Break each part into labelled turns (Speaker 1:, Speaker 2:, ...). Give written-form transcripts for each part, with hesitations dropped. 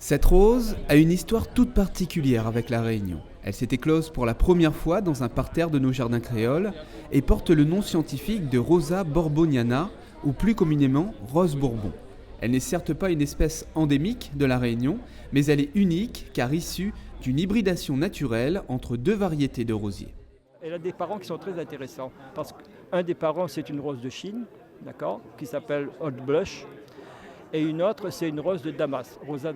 Speaker 1: Cette rose a une histoire toute particulière avec la Réunion. Elle s'est éclose pour la première fois dans un parterre de nos jardins créoles et porte le nom scientifique de Rosa borboniana, ou plus communément Rose Bourbon. Elle n'est certes pas une espèce endémique de la Réunion, mais elle est unique car issue d'une hybridation naturelle entre deux variétés de rosiers.
Speaker 2: Elle a des parents qui sont très intéressants, parce qu'un des parents c'est une rose de Chine, d'accord, qui s'appelle Old Blush, et une autre c'est une rose de Damas, Rosa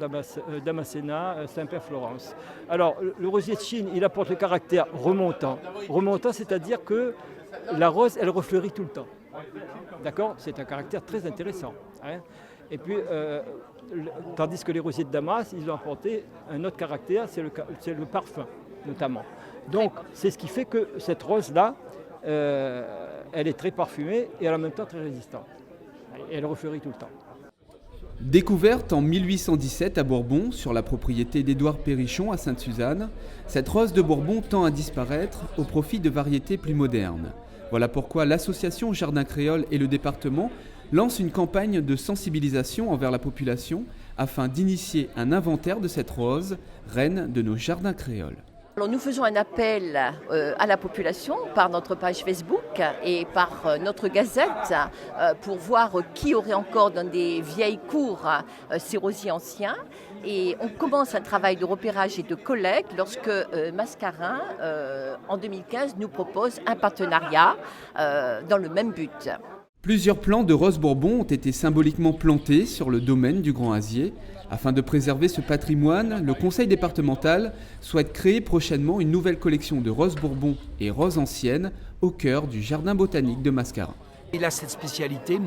Speaker 2: Damascena Saint-Père-Florence. Alors le rosier de Chine, il apporte le caractère remontant. Remontant, c'est-à-dire que la rose, elle refleurit tout le temps. D'accord, c'est un caractère très intéressant. Hein. Et puis, tandis que les rosiers de Damas, ils ont apporté un autre caractère, c'est le parfum, notamment. Donc, c'est ce qui fait que cette rose-là, elle est très parfumée et en même temps très résistante. Et elle refleurit tout le temps.
Speaker 1: Découverte en 1817 à Bourbon, sur la propriété d'Édouard Périchon à Sainte-Suzanne, cette rose de Bourbon tend à disparaître au profit de variétés plus modernes. Voilà pourquoi l'association Jardin Créole et le département lancent une campagne de sensibilisation envers la population afin d'initier un inventaire de cette rose, reine de nos jardins créoles.
Speaker 3: Alors nous faisons un appel à la population par notre page Facebook et par notre gazette pour voir qui aurait encore dans des vieilles cours ces rosiers anciens. Et on commence un travail de repérage et de collecte lorsque Mascarin, en 2015, nous propose un partenariat dans le même but.
Speaker 1: Plusieurs plants de rose Bourbon ont été symboliquement plantés sur le domaine du Grand Azier. Afin de préserver ce patrimoine, le conseil départemental souhaite créer prochainement une nouvelle collection de roses Bourbon et roses anciennes au cœur du jardin botanique de Mascarin.
Speaker 4: Il a cette spécialité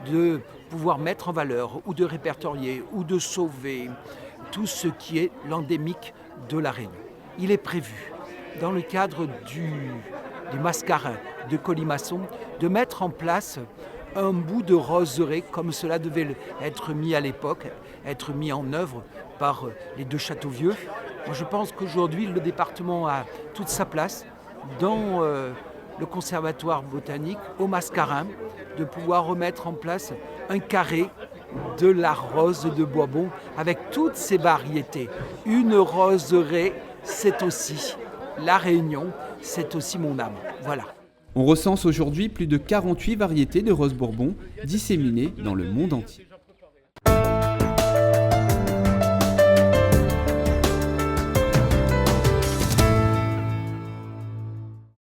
Speaker 4: de pouvoir mettre en valeur ou de répertorier ou de sauver tout ce qui est l'endémique de la Réunion. Il est prévu, dans le cadre du Mascarin de Colimaçon, de mettre en place un bout de roseraie comme cela devait être mis à l'époque, être mis en œuvre par les deux Châteauvieux. Moi, je pense qu'aujourd'hui, le département a toute sa place dans le conservatoire botanique, au Mascarin, de pouvoir remettre en place un carré de la rose de Bourbon avec toutes ses variétés. Une roseraie, c'est aussi la Réunion, c'est aussi mon âme. Voilà.
Speaker 1: On recense aujourd'hui plus de 48 variétés de rose Bourbon disséminées dans le monde entier.